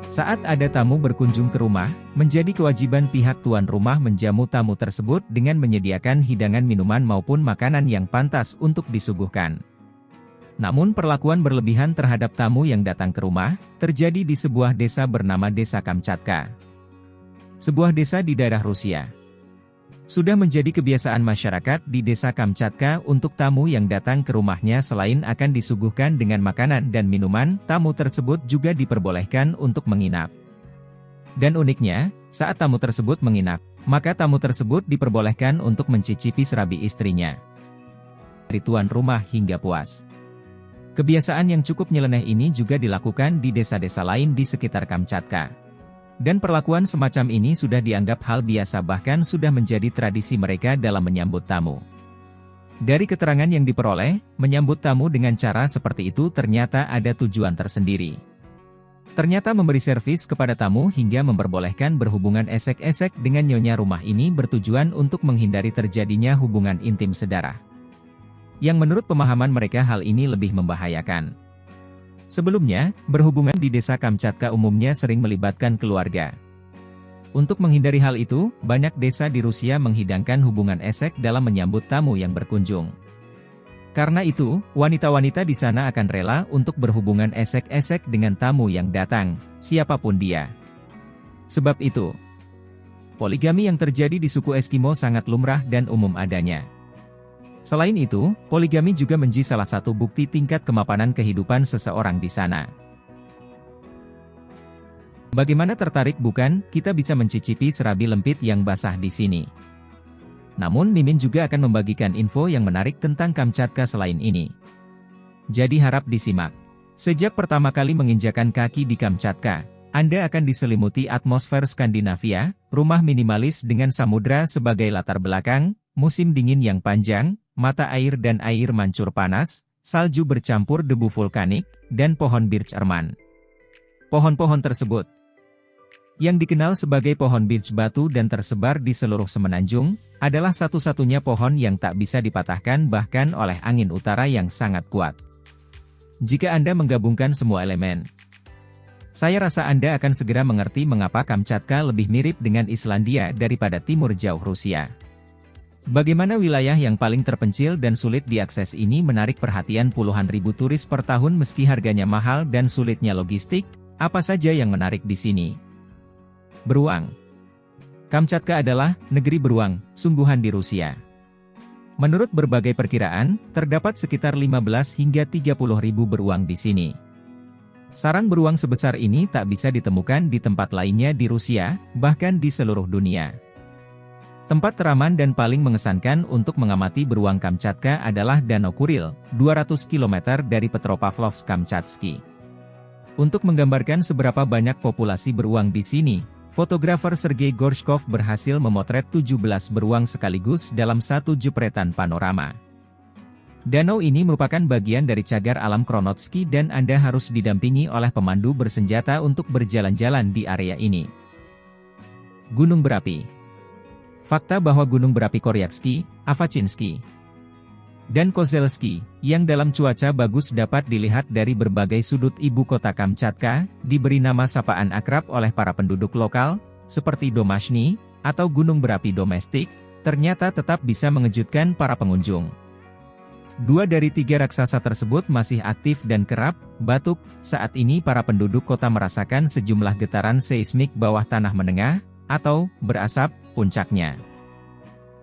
Saat ada tamu berkunjung ke rumah, menjadi kewajiban pihak tuan rumah menjamu tamu tersebut dengan menyediakan hidangan minuman maupun makanan yang pantas untuk disuguhkan. Namun perlakuan berlebihan terhadap tamu yang datang ke rumah, terjadi di sebuah desa bernama Desa Kamchatka. Sebuah desa di daerah Rusia. Sudah menjadi kebiasaan masyarakat di Desa Kamchatka untuk tamu yang datang ke rumahnya selain akan disuguhkan dengan makanan dan minuman, tamu tersebut juga diperbolehkan untuk menginap. Dan uniknya, saat tamu tersebut menginap, maka tamu tersebut diperbolehkan untuk mencicipi serabi istrinya. Dari tuan rumah hingga puas. Kebiasaan yang cukup nyeleneh ini juga dilakukan di desa-desa lain di sekitar Kamchatka. Dan perlakuan semacam ini sudah dianggap hal biasa bahkan sudah menjadi tradisi mereka dalam menyambut tamu. Dari keterangan yang diperoleh, menyambut tamu dengan cara seperti itu ternyata ada tujuan tersendiri. Ternyata memberi servis kepada tamu hingga memperbolehkan berhubungan esek-esek dengan nyonya rumah ini bertujuan untuk menghindari terjadinya hubungan intim sedarah. Yang menurut pemahaman mereka hal ini lebih membahayakan. Sebelumnya, berhubungan di Desa Kamchatka umumnya sering melibatkan keluarga. Untuk menghindari hal itu, banyak desa di Rusia menghidangkan hubungan esek dalam menyambut tamu yang berkunjung. Karena itu, wanita-wanita di sana akan rela untuk berhubungan esek-esek dengan tamu yang datang, siapapun dia. Sebab itu, poligami yang terjadi di suku Eskimo sangat lumrah dan umum adanya. Selain itu, poligami juga menjadi salah satu bukti tingkat kemapanan kehidupan seseorang di sana. Bagaimana tertarik bukan? Kita bisa mencicipi serabi lempit yang basah di sini. Namun Mimin juga akan membagikan info yang menarik tentang Kamchatka selain ini. Jadi harap disimak. Sejak pertama kali menginjakan kaki di Kamchatka, Anda akan diselimuti atmosfer Skandinavia, rumah minimalis dengan samudra sebagai latar belakang, musim dingin yang panjang, mata air dan air mancur panas, salju bercampur debu vulkanik, dan pohon birch erman. Pohon-pohon tersebut, yang dikenal sebagai pohon birch batu dan tersebar di seluruh semenanjung, adalah satu-satunya pohon yang tak bisa dipatahkan bahkan oleh angin utara yang sangat kuat. Jika Anda menggabungkan semua elemen, saya rasa Anda akan segera mengerti mengapa Kamchatka lebih mirip dengan Islandia daripada timur jauh Rusia. Bagaimana wilayah yang paling terpencil dan sulit diakses ini menarik perhatian puluhan ribu turis per tahun meski harganya mahal dan sulitnya logistik? Apa saja yang menarik di sini? Beruang. Kamchatka adalah negeri beruang, sungguhan di Rusia. Menurut berbagai perkiraan, terdapat sekitar 15 hingga 30 ribu beruang di sini. Sarang beruang sebesar ini tak bisa ditemukan di tempat lainnya di Rusia, bahkan di seluruh dunia. Tempat teraman dan paling mengesankan untuk mengamati beruang Kamchatka adalah Danau Kuril, 200 km dari Petropavlovsk-Kamchatsky. Untuk menggambarkan seberapa banyak populasi beruang di sini, fotografer Sergei Gorshkov berhasil memotret 17 beruang sekaligus dalam satu jepretan panorama. Danau ini merupakan bagian dari cagar alam Kronotsky dan Anda harus didampingi oleh pemandu bersenjata untuk berjalan-jalan di area ini. Gunung berapi. Fakta bahwa gunung berapi Koryaksky, Avachinsky, dan Kozelsky, yang dalam cuaca bagus dapat dilihat dari berbagai sudut ibu kota Kamchatka, diberi nama sapaan akrab oleh para penduduk lokal, seperti Domashny, atau gunung berapi domestik, ternyata tetap bisa mengejutkan para pengunjung. 2 dari 3 raksasa tersebut masih aktif dan kerap batuk. Saat ini para penduduk kota merasakan sejumlah getaran seismik bawah tanah menengah, atau berasap, puncaknya.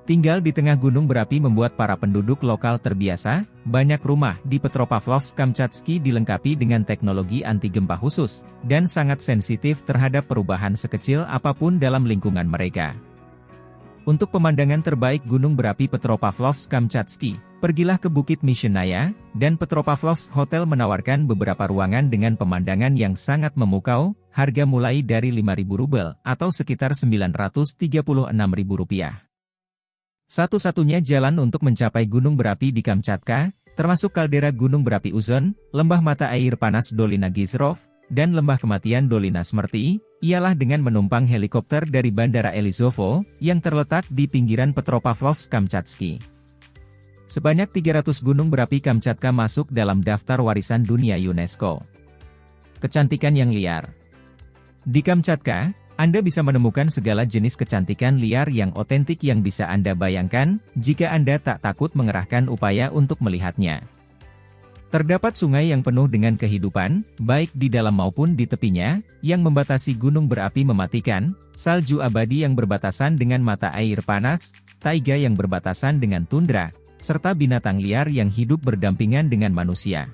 Tinggal di tengah gunung berapi membuat para penduduk lokal terbiasa, banyak rumah di Petropavlovsk-Kamchatsky dilengkapi dengan teknologi anti gempa khusus, dan sangat sensitif terhadap perubahan sekecil apapun dalam lingkungan mereka. Untuk pemandangan terbaik gunung berapi Petropavlovsk-Kamchatsky, pergilah ke Bukit Mishnaya, dan Petropavlovsk Hotel menawarkan beberapa ruangan dengan pemandangan yang sangat memukau, harga mulai dari 5.000 rubel, atau sekitar Rp936.000. Satu-satunya jalan untuk mencapai gunung berapi di Kamchatka, termasuk kaldera gunung berapi Uzon, lembah mata air panas Dolina Gizrov, dan lembah kematian Dolina Smrti, ialah dengan menumpang helikopter dari Bandara Elizovo, yang terletak di pinggiran Petropavlovsk-Kamchatsky. Sebanyak 300 gunung berapi Kamchatka masuk dalam daftar warisan dunia UNESCO. Kecantikan yang liar. Di Kamchatka, Anda bisa menemukan segala jenis kecantikan liar yang otentik yang bisa Anda bayangkan, jika Anda tak takut mengerahkan upaya untuk melihatnya. Terdapat sungai yang penuh dengan kehidupan, baik di dalam maupun di tepinya, yang membatasi gunung berapi mematikan, salju abadi yang berbatasan dengan mata air panas, taiga yang berbatasan dengan tundra, serta binatang liar yang hidup berdampingan dengan manusia.